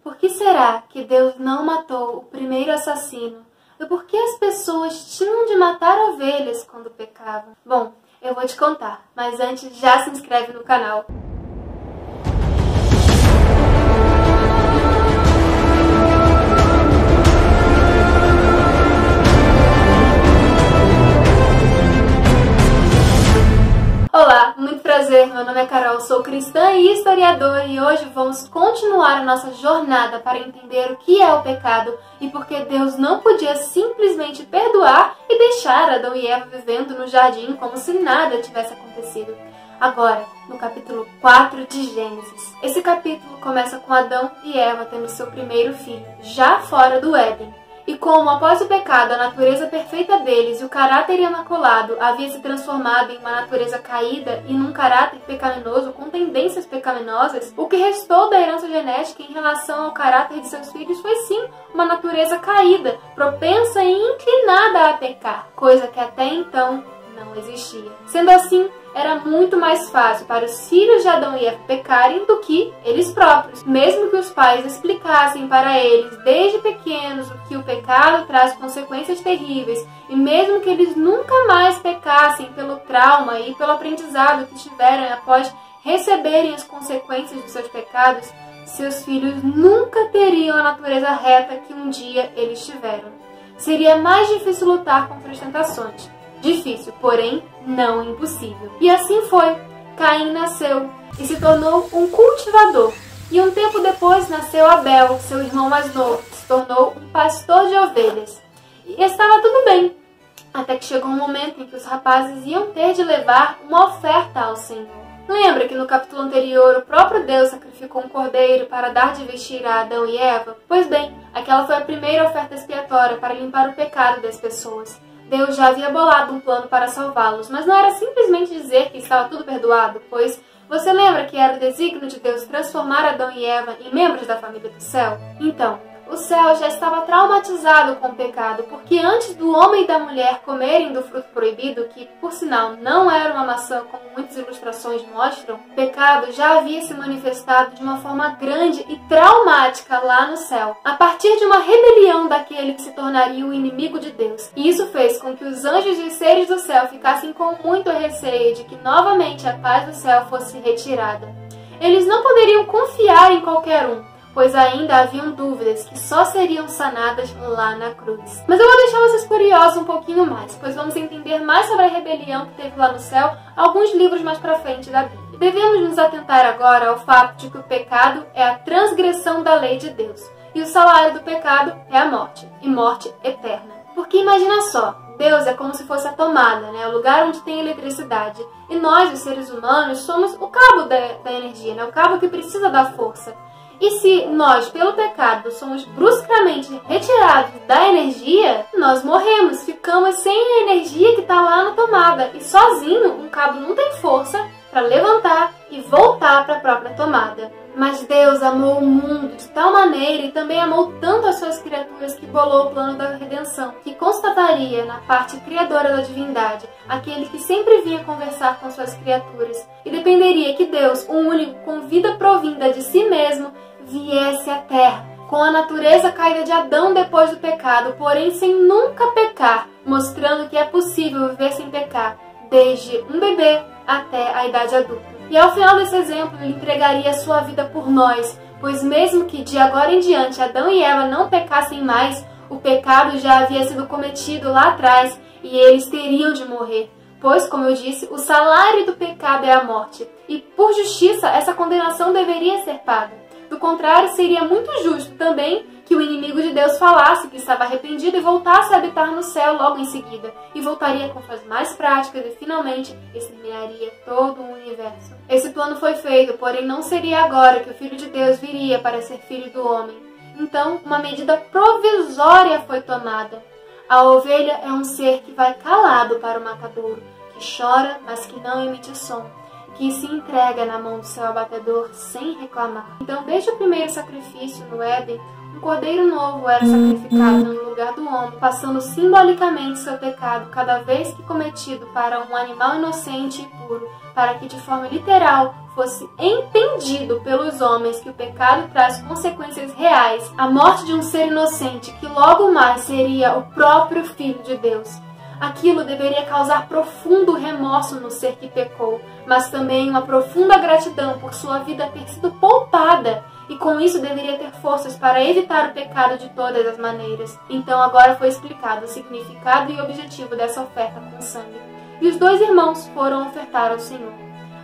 Por que será que Deus não matou o primeiro assassino? E por que as pessoas tinham de matar ovelhas quando pecavam? Bom, eu vou te contar, mas antes já se inscreve no canal. Olá, muito prazer, meu nome é Carol, sou cristã e historiadora e hoje vamos continuar a nossa jornada para entender o que é o pecado e por que Deus não podia simplesmente perdoar e deixar Adão e Eva vivendo no jardim como se nada tivesse acontecido. Agora, no capítulo 4 de Gênesis. Esse capítulo começa com Adão e Eva tendo seu primeiro filho, já fora do Éden. E como, após o pecado, a natureza perfeita deles e o caráter imaculado havia se transformado em uma natureza caída e num caráter pecaminoso com tendências pecaminosas, o que restou da herança genética em relação ao caráter de seus filhos foi sim uma natureza caída, propensa e inclinada a pecar, coisa que até então não existia. Sendo assim, era muito mais fácil para os filhos de Adão e Eva pecarem do que eles próprios. Mesmo que os pais explicassem para eles desde pequenos o que o pecado traz consequências terríveis, e mesmo que eles nunca mais pecassem pelo trauma e pelo aprendizado que tiveram após receberem as consequências dos seus pecados, seus filhos nunca teriam a natureza reta que um dia eles tiveram. Seria mais difícil lutar contra as tentações. Difícil, porém não impossível. E assim foi. Caim nasceu e se tornou um cultivador. E um tempo depois nasceu Abel, seu irmão mais novo, que se tornou um pastor de ovelhas. E estava tudo bem, até que chegou um momento em que os rapazes iam ter de levar uma oferta ao Senhor. Lembra que no capítulo anterior o próprio Deus sacrificou um cordeiro para dar de vestir a Adão e Eva? Pois bem, aquela foi a primeira oferta expiatória para limpar o pecado das pessoas. Deus já havia bolado um plano para salvá-los, mas não era simplesmente dizer que estava tudo perdoado, pois você lembra que era o desígnio de Deus transformar Adão e Eva em membros da família do céu? Então, o céu já estava traumatizado com o pecado, porque antes do homem e da mulher comerem do fruto proibido, que por sinal não era uma maçã como muitas ilustrações mostram, o pecado já havia se manifestado de uma forma grande e traumática lá no céu, a partir de uma rebelião daquele que se tornaria o inimigo de Deus. E isso fez com que os anjos e os seres do céu ficassem com muito receio de que novamente a paz do céu fosse retirada. Eles não poderiam confiar em qualquer um, pois ainda haviam dúvidas que só seriam sanadas lá na cruz. Mas eu vou deixar vocês curiosos um pouquinho mais, pois vamos entender mais sobre a rebelião que teve lá no céu alguns livros mais pra frente da Bíblia. Devemos nos atentar agora ao fato de que o pecado é a transgressão da lei de Deus, e o salário do pecado é a morte, e morte eterna. Porque imagina só, Deus é como se fosse a tomada, o lugar onde tem eletricidade, e nós, os seres humanos, somos o cabo da energia, o cabo que precisa da força. E se nós, pelo pecado, somos bruscamente retirados da energia, nós morremos, ficamos sem a energia que está lá na tomada. E sozinho, um cabo não tem força para levantar e voltar para a própria tomada. Mas Deus amou o mundo de tal maneira e também amou tanto as suas criaturas que bolou o plano da redenção, que constataria na parte criadora da divindade, aquele que sempre vinha conversar com suas criaturas, e dependeria que Deus, o único com vida provinda de si mesmo, viesse à terra, com a natureza caída de Adão depois do pecado, porém sem nunca pecar, mostrando que é possível viver sem pecar, desde um bebê até a idade adulta. E ao final desse exemplo, ele entregaria a sua vida por nós, pois mesmo que de agora em diante Adão e Eva não pecassem mais, o pecado já havia sido cometido lá atrás e eles teriam de morrer. Pois, como eu disse, o salário do pecado é a morte, e por justiça essa condenação deveria ser paga. Do contrário, seria muito justo também que o inimigo de Deus falasse que estava arrependido e voltasse a habitar no céu logo em seguida, e voltaria com suas mais práticas e finalmente exterminaria todo o universo. Esse plano foi feito, porém não seria agora que o Filho de Deus viria para ser filho do homem. Então, uma medida provisória foi tomada. A ovelha é um ser que vai calado para o matadouro, que chora, mas que não emite som. que se entrega na mão do seu abatedor sem reclamar. Então, desde o primeiro sacrifício no Éden, um cordeiro novo era sacrificado no lugar do homem, passando simbolicamente seu pecado cada vez que cometido para um animal inocente e puro, para que de forma literal fosse entendido pelos homens que o pecado traz consequências reais, a morte de um ser inocente que logo mais seria o próprio Filho de Deus. Aquilo deveria causar profundo remorso no ser que pecou, mas também uma profunda gratidão por sua vida ter sido poupada, e com isso deveria ter forças para evitar o pecado de todas as maneiras. Então agora foi explicado o significado e objetivo dessa oferta com sangue. E os dois irmãos foram ofertar ao Senhor.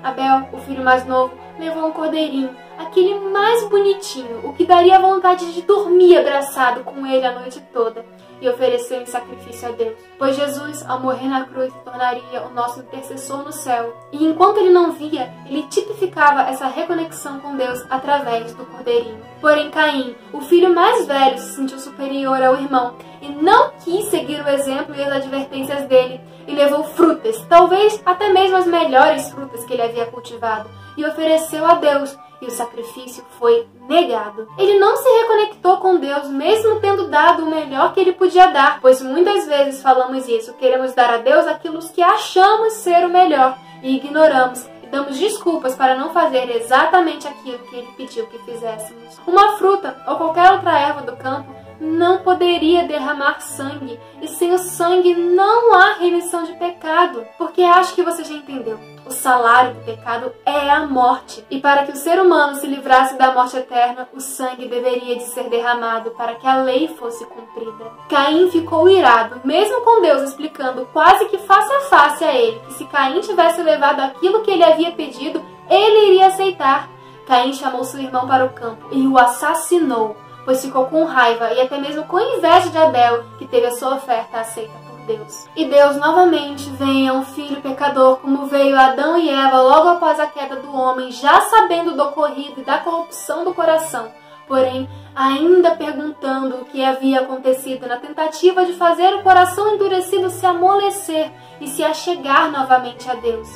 Abel, o filho mais novo, levou um cordeirinho, aquele mais bonitinho, o que daria vontade de dormir abraçado com ele a noite toda, e ofereceu em sacrifício a Deus. Pois Jesus, ao morrer na cruz, se tornaria o nosso intercessor no céu. E enquanto ele não via, ele tipificava essa reconexão com Deus através do cordeirinho. Porém, Caim, o filho mais velho, se sentiu superior ao irmão e não quis seguir o exemplo e as advertências dele, e levou frutas, talvez até mesmo as melhores frutas que ele havia cultivado, e ofereceu a Deus, e o sacrifício foi negado. Ele não se reconectou com Deus, mesmo tendo dado o melhor que ele podia dar, pois muitas vezes falamos isso, queremos dar a Deus aquilo que achamos ser o melhor, e ignoramos e damos desculpas para não fazer exatamente aquilo que ele pediu que fizéssemos. Uma fruta ou qualquer outra erva do campo não poderia derramar sangue, e sem o sangue não há remissão de pecado, porque acho que você já entendeu. O salário do pecado é a morte, e para que o ser humano se livrasse da morte eterna, o sangue deveria de ser derramado para que a lei fosse cumprida. Caim ficou irado, mesmo com Deus explicando quase que face a face a ele, que se Caim tivesse levado aquilo que ele havia pedido, ele iria aceitar. Caim chamou seu irmão para o campo e o assassinou, pois ficou com raiva e até mesmo com inveja de Abel, que teve a sua oferta aceita por Deus. E Deus novamente vem a um filho pecador, como veio Adão e Eva logo após a queda do homem, já sabendo do ocorrido e da corrupção do coração, porém ainda perguntando o que havia acontecido na tentativa de fazer o coração endurecido se amolecer e se achegar novamente a Deus.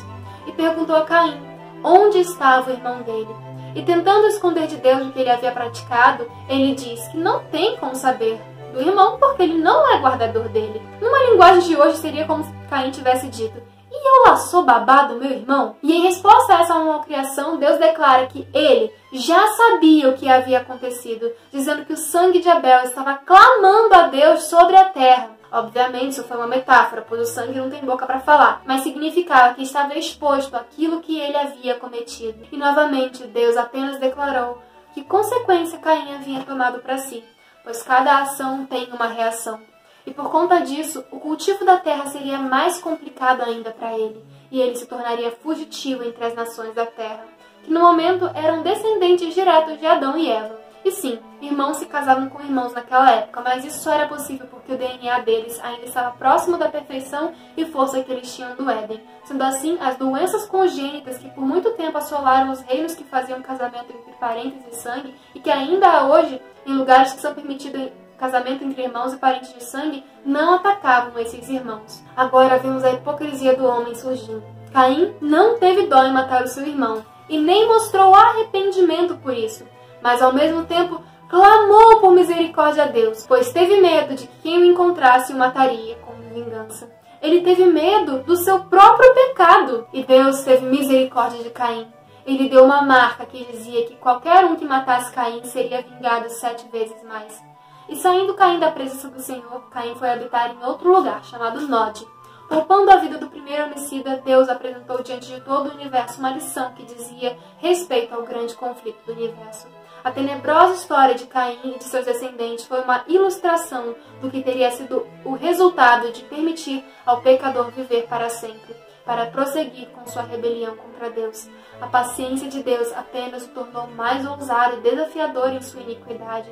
E perguntou a Caim onde estava o irmão dele. E tentando esconder de Deus o que ele havia praticado, ele diz que não tem como saber do irmão porque ele não é guardador dele. Numa linguagem de hoje seria como se Caim tivesse dito: "E eu lá sou babá do meu irmão?" E em resposta a essa malcriação, Deus declara que ele já sabia o que havia acontecido, dizendo que o sangue de Abel estava clamando a Deus sobre a terra. Obviamente isso foi uma metáfora, pois o sangue não tem boca para falar, mas significava que estava exposto àquilo que ele havia cometido. E novamente Deus apenas declarou que consequência Caim havia tomado para si, pois cada ação tem uma reação. E por conta disso, o cultivo da terra seria mais complicado ainda para ele, e ele se tornaria fugitivo entre as nações da terra, que no momento eram descendentes diretos de Adão e Eva. E sim, irmãos se casavam com irmãos naquela época, mas isso só era possível porque o DNA deles ainda estava próximo da perfeição e força que eles tinham do Éden. Sendo assim, as doenças congênitas que por muito tempo assolaram os reinos que faziam casamento entre parentes e sangue, e que ainda há hoje, em lugares que são permitidos casamento entre irmãos e parentes de sangue, não atacavam esses irmãos. Agora vemos a hipocrisia do homem surgindo. Caim não teve dó em matar o seu irmão, e nem mostrou arrependimento por isso, mas ao mesmo tempo clamou por misericórdia a Deus, pois teve medo de que quem o encontrasse o mataria como vingança. Ele teve medo do seu próprio pecado, e Deus teve misericórdia de Caim. Ele deu uma marca que dizia que qualquer um que matasse Caim seria vingado 7 vezes mais. E saindo Caim da presença do Senhor, Caim foi habitar em outro lugar, chamado Nod. Poupando a vida do primeiro homicida, Deus apresentou diante de todo o universo uma lição que dizia respeito ao grande conflito do universo. A tenebrosa história de Caim e de seus descendentes foi uma ilustração do que teria sido o resultado de permitir ao pecador viver para sempre, para prosseguir com sua rebelião contra Deus. A paciência de Deus apenas o tornou mais ousado e desafiador em sua iniquidade.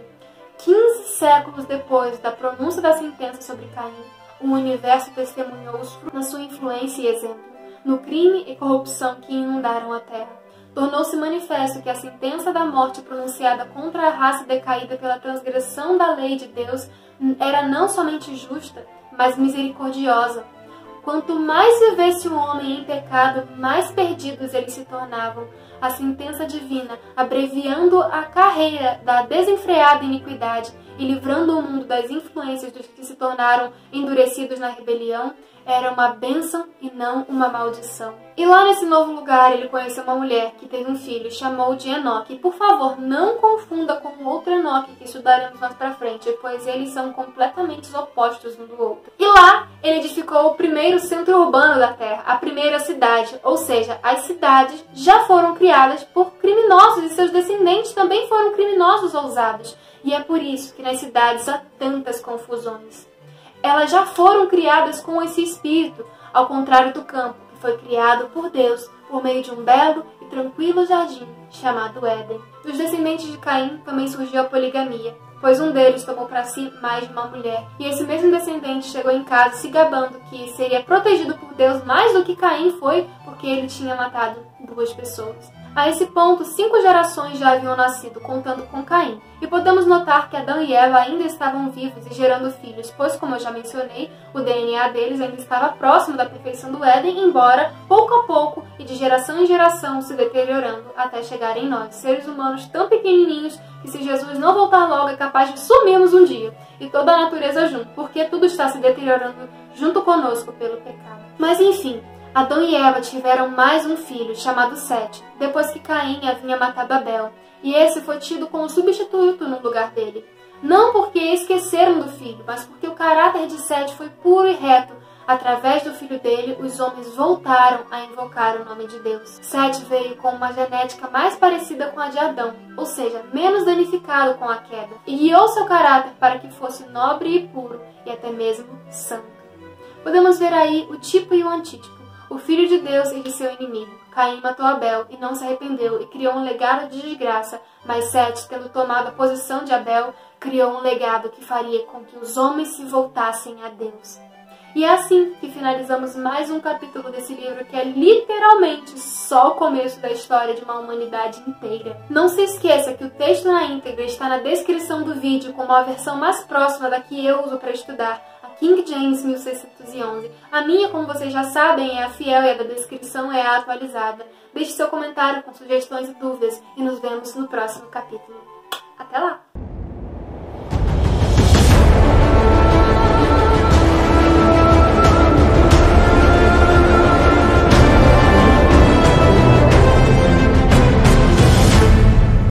15 séculos depois da pronúncia da sentença sobre Caim, o universo testemunhou os frutos da sua influência e exemplo, no crime e corrupção que inundaram a terra. Tornou-se manifesto que a sentença da morte pronunciada contra a raça decaída pela transgressão da lei de Deus era não somente justa, mas misericordiosa. Quanto mais vivesse o homem em pecado, mais perdidos eles se tornavam. A sentença divina, abreviando a carreira da desenfreada iniquidade e livrando o mundo das influências dos que se tornaram endurecidos na rebelião, era uma bênção e não uma maldição. E lá nesse novo lugar ele conheceu uma mulher que teve um filho, chamou de Enoque. E por favor, não confunda com o outro Enoque que estudaremos mais pra frente, pois eles são completamente opostos um do outro. E lá ele edificou o primeiro centro urbano da Terra, a primeira cidade, ou seja, as cidades já foram criadas por criminosos e seus descendentes também foram criminosos ousados. E é por isso que nas cidades há tantas confusões. Elas já foram criadas com esse espírito, ao contrário do campo, que foi criado por Deus por meio de um belo e tranquilo jardim chamado Éden. Dos descendentes de Caim também surgiu a poligamia, pois um deles tomou para si mais de uma mulher. E esse mesmo descendente chegou em casa se gabando que seria protegido por Deus mais do que Caim foi, porque ele tinha matado 2 pessoas. A esse ponto, 5 gerações já haviam nascido, contando com Caim. E podemos notar que Adão e Eva ainda estavam vivos e gerando filhos, pois, como eu já mencionei, o DNA deles ainda estava próximo da perfeição do Éden, embora, pouco a pouco, e de geração em geração, se deteriorando, até chegar em nós, seres humanos tão pequenininhos que se Jesus não voltar logo é capaz de sumirmos um dia, e toda a natureza junto, porque tudo está se deteriorando junto conosco pelo pecado. Mas enfim, Adão e Eva tiveram mais um filho, chamado Sete, depois que Caim havia matado Abel, e esse foi tido como substituto no lugar dele. Não porque esqueceram do filho, mas porque o caráter de Sete foi puro e reto. Através do filho dele, os homens voltaram a invocar o nome de Deus. Sete veio com uma genética mais parecida com a de Adão, ou seja, menos danificado com a queda, e guiou seu caráter para que fosse nobre e puro, e até mesmo santo. Podemos ver aí o tipo e o antítipo. O filho de Deus e de seu inimigo. Caim matou Abel e não se arrependeu e criou um legado de desgraça, mas Sete, tendo tomado a posição de Abel, criou um legado que faria com que os homens se voltassem a Deus. E é assim que finalizamos mais um capítulo desse livro, que é literalmente só o começo da história de uma humanidade inteira. Não se esqueça que o texto na íntegra está na descrição do vídeo, com uma versão mais próxima da que eu uso para estudar, King James 1611. A minha, como vocês já sabem, é a fiel e a da descrição é a atualizada. Deixe seu comentário com sugestões e dúvidas e nos vemos no próximo capítulo. Até lá!